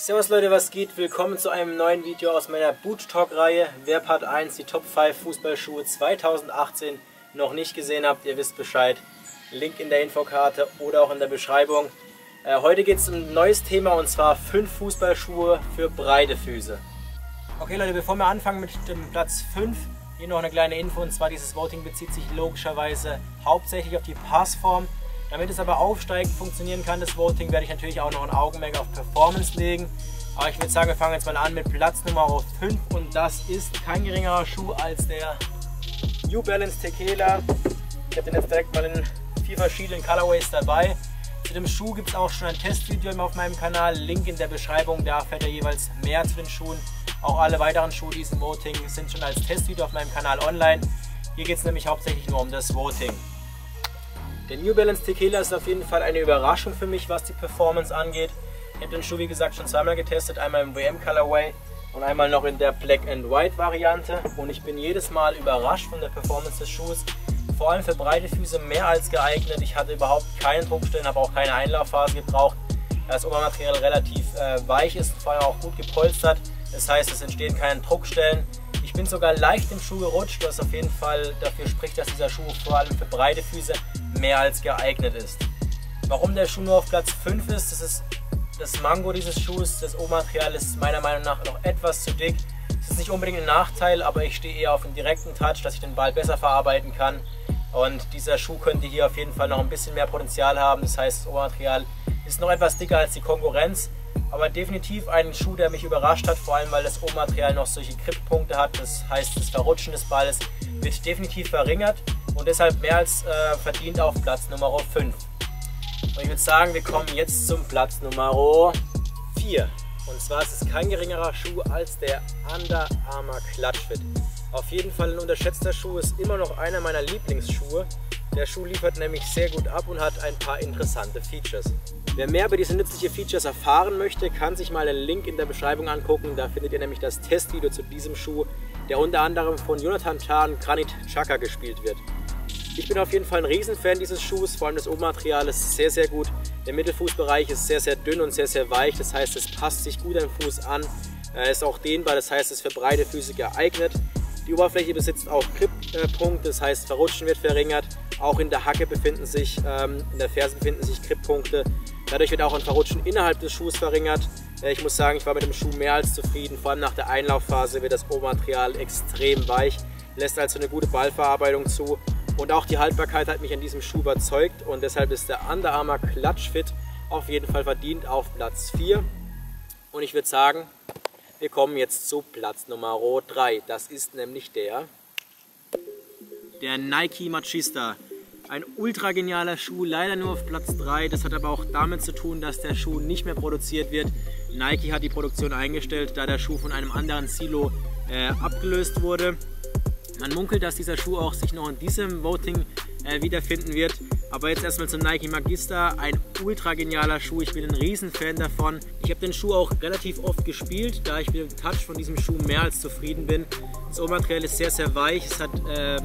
Servus Leute, was geht? Willkommen zu einem neuen Video aus meiner Boot Talk Reihe. Wer Part 1 die Top 5 Fußballschuhe 2018 noch nicht gesehen habt, ihr wisst Bescheid. Link in der Infokarte oder auch in der Beschreibung. Heute geht es um ein neues Thema und zwar 5 Fußballschuhe für breite Füße. Okay Leute, bevor wir anfangen mit dem Platz 5, hier noch eine kleine Info, und zwar dieses Voting bezieht sich logischerweise hauptsächlich auf die Passform. Damit es aber aufsteigend funktionieren kann, das Voting, werde ich natürlich auch noch ein Augenmerk auf Performance legen. Aber ich würde sagen, wir fangen jetzt mal an mit Platz Nummer 5 und das ist kein geringerer Schuh als der New Balance Tequila. Ich habe den jetzt direkt mal in 4 verschiedenen Colorways dabei. Zu dem Schuh gibt es auch schon ein Testvideo auf meinem Kanal, Link in der Beschreibung, da erfährt ihr jeweils mehr zu den Schuhen. Auch alle weiteren Schuhe diesem Voting sind schon als Testvideo auf meinem Kanal online. Hier geht es nämlich hauptsächlich nur um das Voting. Der New Balance Tequila ist auf jeden Fall eine Überraschung für mich, was die Performance angeht. Ich habe den Schuh wie gesagt schon zweimal getestet, einmal im WM Colorway und einmal noch in der Black and White Variante. Und ich bin jedes Mal überrascht von der Performance des Schuhs. Vor allem für breite Füße mehr als geeignet. Ich hatte überhaupt keine Druckstellen, habe auch keine Einlaufphase gebraucht. Das Obermaterial relativ weich ist, vor allem auch gut gepolstert. Das heißt, es entstehen keine Druckstellen. Ich bin sogar leicht im Schuh gerutscht, was auf jeden Fall dafür spricht, dass dieser Schuh vor allem für breite Füße mehr als geeignet ist. Warum der Schuh nur auf Platz 5 ist, das ist das Mango dieses Schuhs. Das Obermaterial ist meiner Meinung nach noch etwas zu dick. Das ist nicht unbedingt ein Nachteil, aber ich stehe eher auf den direkten Touch, dass ich den Ball besser verarbeiten kann. Und dieser Schuh könnte hier auf jeden Fall noch ein bisschen mehr Potenzial haben. Das heißt, das Obermaterial ist noch etwas dicker als die Konkurrenz. Aber definitiv ein Schuh, der mich überrascht hat, vor allem weil das Obermaterial noch solche Grip-Punkte hat. Das heißt, das Verrutschen des Balles wird definitiv verringert und deshalb mehr als verdient auf Platz Nummer 5. Und ich würde sagen, wir kommen jetzt zum Platz Nummer 4. Und zwar ist es kein geringerer Schuh als der Under Armour Clutchfit. Auf jeden Fall ein unterschätzter Schuh, ist immer noch einer meiner Lieblingsschuhe. Der Schuh liefert nämlich sehr gut ab und hat ein paar interessante Features. Wer mehr über diese nützlichen Features erfahren möchte, kann sich mal den Link in der Beschreibung angucken. Da findet ihr nämlich das Testvideo zu diesem Schuh, der unter anderem von Jonathan Tah und Granit Xhaka gespielt wird. Ich bin auf jeden Fall ein Riesenfan dieses Schuhs, vor allem das Obermaterial ist sehr, sehr gut. Der Mittelfußbereich ist sehr, sehr dünn und sehr, sehr weich, das heißt, es passt sich gut am Fuß an. Ist auch dehnbar, das heißt, es ist für breite Füße geeignet. Die Oberfläche besitzt auch Grip-Punkte, das heißt, Verrutschen wird verringert. Auch in der Hacke befinden sich, in der Ferse befinden sich Grip-Punkte. Dadurch wird auch ein Verrutschen innerhalb des Schuhs verringert. Ich muss sagen, ich war mit dem Schuh mehr als zufrieden. Vor allem nach der Einlaufphase wird das Obermaterial extrem weich, lässt also eine gute Ballverarbeitung zu. Und auch die Haltbarkeit hat mich an diesem Schuh überzeugt und deshalb ist der Under Armour Clutchfit auf jeden Fall verdient auf Platz 4. Und ich würde sagen, wir kommen jetzt zu Platz Nummer 3. Das ist nämlich der Nike Machista. Ein ultra genialer Schuh, leider nur auf Platz 3. Das hat aber auch damit zu tun, dass der Schuh nicht mehr produziert wird. Nike hat die Produktion eingestellt, da der Schuh von einem anderen Silo abgelöst wurde. Man munkelt, dass dieser Schuh auch sich noch in diesem Voting wiederfinden wird. Aber jetzt erstmal zum Nike Machista, ein ultra genialer Schuh, ich bin ein Riesenfan davon. Ich habe den Schuh auch relativ oft gespielt, da ich mit dem Touch von diesem Schuh mehr als zufrieden bin. Das Obermaterial ist sehr, sehr weich, es hat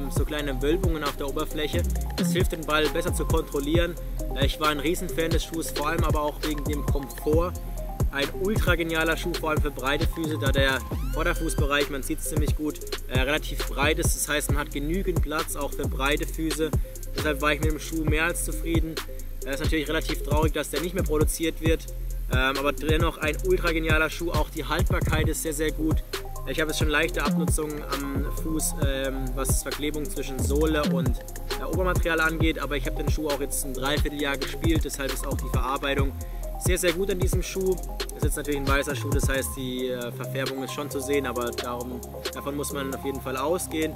so kleine Wölbungen auf der Oberfläche. Das hilft den Ball besser zu kontrollieren. Ich war ein Riesenfan des Schuhs, vor allem aber auch wegen dem Komfort. Ein ultra genialer Schuh, vor allem für breite Füße, da der Vorderfußbereich, man sieht es ziemlich gut, relativ breit ist. Das heißt, man hat genügend Platz auch für breite Füße. Deshalb war ich mit dem Schuh mehr als zufrieden. Es ist natürlich relativ traurig, dass der nicht mehr produziert wird. Aber dennoch ein ultra genialer Schuh. Auch die Haltbarkeit ist sehr, sehr gut. Ich habe jetzt schon leichte Abnutzungen am Fuß, was Verklebung zwischen Sohle und Obermaterial angeht. Aber ich habe den Schuh auch jetzt ein Dreivierteljahr gespielt. Deshalb ist auch die Verarbeitung sehr, sehr gut an diesem Schuh. Das ist jetzt natürlich ein weißer Schuh, das heißt, die Verfärbung ist schon zu sehen, aber davon muss man auf jeden Fall ausgehen.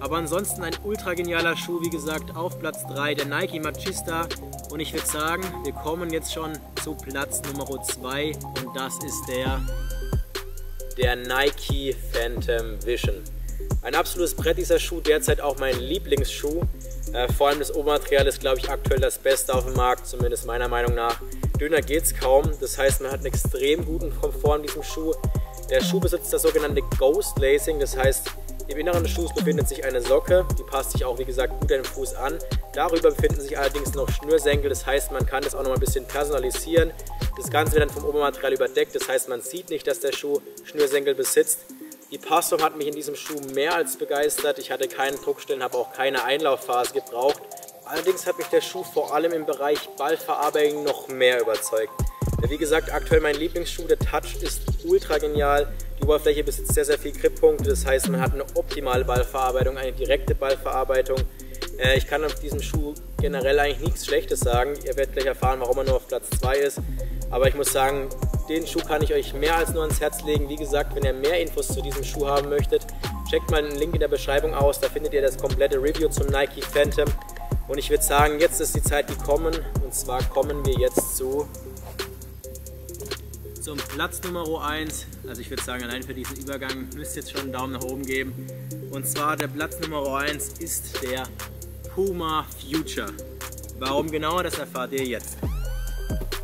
Aber ansonsten ein ultra genialer Schuh, wie gesagt, auf Platz 3, der Nike Machista. Und ich würde sagen, wir kommen jetzt schon zu Platz Nummer 2 und das ist der Nike Phantom Vision. Ein absolutes Brett dieser Schuh, derzeit auch mein Lieblingsschuh. Vor allem das Obermaterial ist, glaube ich, aktuell das Beste auf dem Markt, zumindest meiner Meinung nach. Dünner geht es kaum, das heißt, man hat einen extrem guten Komfort in diesem Schuh. Der Schuh besitzt das sogenannte Ghost Lacing, das heißt, im Inneren des Schuhs befindet sich eine Socke, die passt sich auch wie gesagt gut an den Fuß an. Darüber befinden sich allerdings noch Schnürsenkel, das heißt, man kann das auch noch ein bisschen personalisieren. Das Ganze wird dann vom Obermaterial überdeckt, das heißt, man sieht nicht, dass der Schuh Schnürsenkel besitzt. Die Passform hat mich in diesem Schuh mehr als begeistert. Ich hatte keinen Druckstellen, habe auch keine Einlaufphase gebraucht. Allerdings hat mich der Schuh vor allem im Bereich Ballverarbeitung noch mehr überzeugt. Wie gesagt, aktuell mein Lieblingsschuh, der Touch ist ultra genial. Die Oberfläche besitzt sehr, sehr viel Grippunkte, das heißt, man hat eine optimale Ballverarbeitung, eine direkte Ballverarbeitung. Ich kann auf diesem Schuh generell eigentlich nichts Schlechtes sagen. Ihr werdet gleich erfahren, warum er nur auf Platz 2 ist. Aber ich muss sagen, den Schuh kann ich euch mehr als nur ans Herz legen. Wie gesagt, wenn ihr mehr Infos zu diesem Schuh haben möchtet, checkt mal den Link in der Beschreibung aus. Da findet ihr das komplette Review zum Nike Phantom. Und ich würde sagen, jetzt ist die Zeit gekommen. Und zwar kommen wir jetzt zum Platz Nummer 1. Also ich würde sagen, allein für diesen Übergang müsst ihr jetzt schon einen Daumen nach oben geben. Und zwar der Platz Nummer 1 ist der Puma Future. Warum genau, das erfahrt ihr jetzt.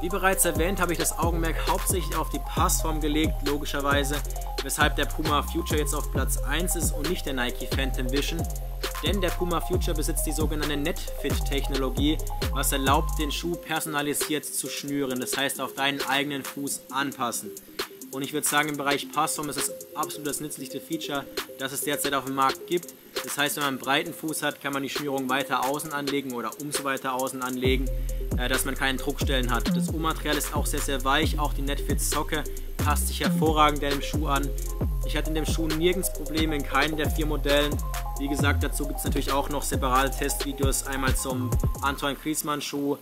Wie bereits erwähnt, habe ich das Augenmerk hauptsächlich auf die Passform gelegt, logischerweise, weshalb der Puma Future jetzt auf Platz 1 ist und nicht der Nike Phantom Vision. Denn der Puma Future besitzt die sogenannte NetFit-Technologie, was erlaubt, den Schuh personalisiert zu schnüren, das heißt auf deinen eigenen Fuß anpassen. Und ich würde sagen, im Bereich Passform ist das absolut das nützlichste Feature, das es derzeit auf dem Markt gibt. Das heißt, wenn man einen breiten Fuß hat, kann man die Schnürung weiter außen anlegen oder umso weiter außen anlegen, dass man keine Druckstellen hat. Das Obermaterial ist auch sehr, sehr weich, auch die NetFit-Socke passt sich hervorragend dem Schuh an. Ich hatte in dem Schuh nirgends Probleme, in keinem der 4 Modellen. Wie gesagt, dazu gibt es natürlich auch noch separate Testvideos, einmal zum Antoine Griezmann Schuh,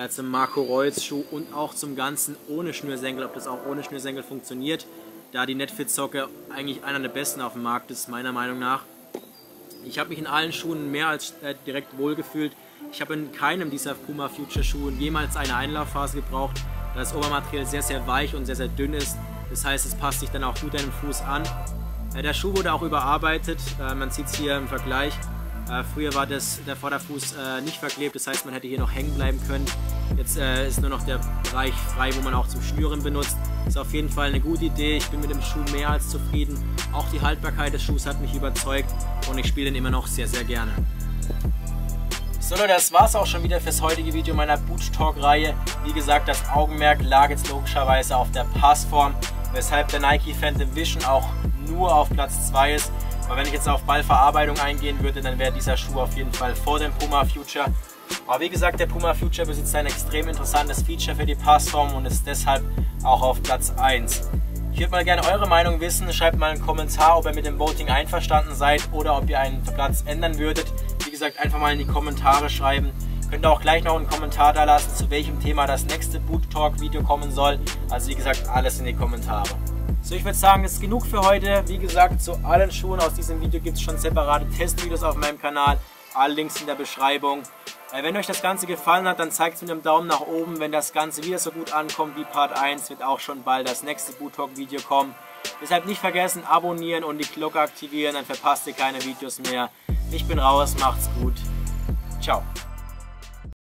zum Marco Reus Schuh und auch zum Ganzen ohne Schnürsenkel, ob das auch ohne Schnürsenkel funktioniert, da die NetFit-Socke eigentlich einer der besten auf dem Markt ist, meiner Meinung nach. Ich habe mich in allen Schuhen mehr als direkt wohlgefühlt. Ich habe in keinem dieser Puma Future Schuhe jemals eine Einlaufphase gebraucht, da das Obermaterial sehr, sehr weich und sehr, sehr dünn ist. Das heißt, es passt sich dann auch gut an den Fuß an. Der Schuh wurde auch überarbeitet, man sieht es hier im Vergleich. Früher war der Vorderfuß nicht verklebt, das heißt, man hätte hier noch hängen bleiben können. Jetzt ist nur noch der Bereich frei, wo man auch zum Schnüren benutzt. Ist auf jeden Fall eine gute Idee, ich bin mit dem Schuh mehr als zufrieden. Auch die Haltbarkeit des Schuhs hat mich überzeugt und ich spiele den immer noch sehr, sehr gerne. So Leute, das war es auch schon wieder fürs heutige Video meiner Boot Talk Reihe. Wie gesagt, das Augenmerk lag jetzt logischerweise auf der Passform, weshalb der Nike Phantom Vision auch nur auf Platz 2 ist. Aber wenn ich jetzt auf Ballverarbeitung eingehen würde, dann wäre dieser Schuh auf jeden Fall vor dem Puma Future. Aber wie gesagt, der Puma Future besitzt ein extrem interessantes Feature für die Passform und ist deshalb auch auf Platz 1. Ich würde mal gerne eure Meinung wissen. Schreibt mal einen Kommentar, ob ihr mit dem Voting einverstanden seid oder ob ihr einen Platz ändern würdet. Wie gesagt, einfach mal in die Kommentare schreiben. Könnt ihr auch gleich noch einen Kommentar da lassen, zu welchem Thema das nächste Boot Talk Video kommen soll. Also wie gesagt, alles in die Kommentare. So, ich würde sagen, das ist genug für heute. Wie gesagt, zu allen Schuhen aus diesem Video gibt es schon separate Testvideos auf meinem Kanal. Alle Links in der Beschreibung. Wenn euch das Ganze gefallen hat, dann zeigt es mit einem Daumen nach oben. Wenn das Ganze wieder so gut ankommt wie Part 1, wird auch schon bald das nächste Boot Talk Video kommen. Deshalb nicht vergessen, abonnieren und die Glocke aktivieren, dann verpasst ihr keine Videos mehr. Ich bin raus, macht's gut. Ciao.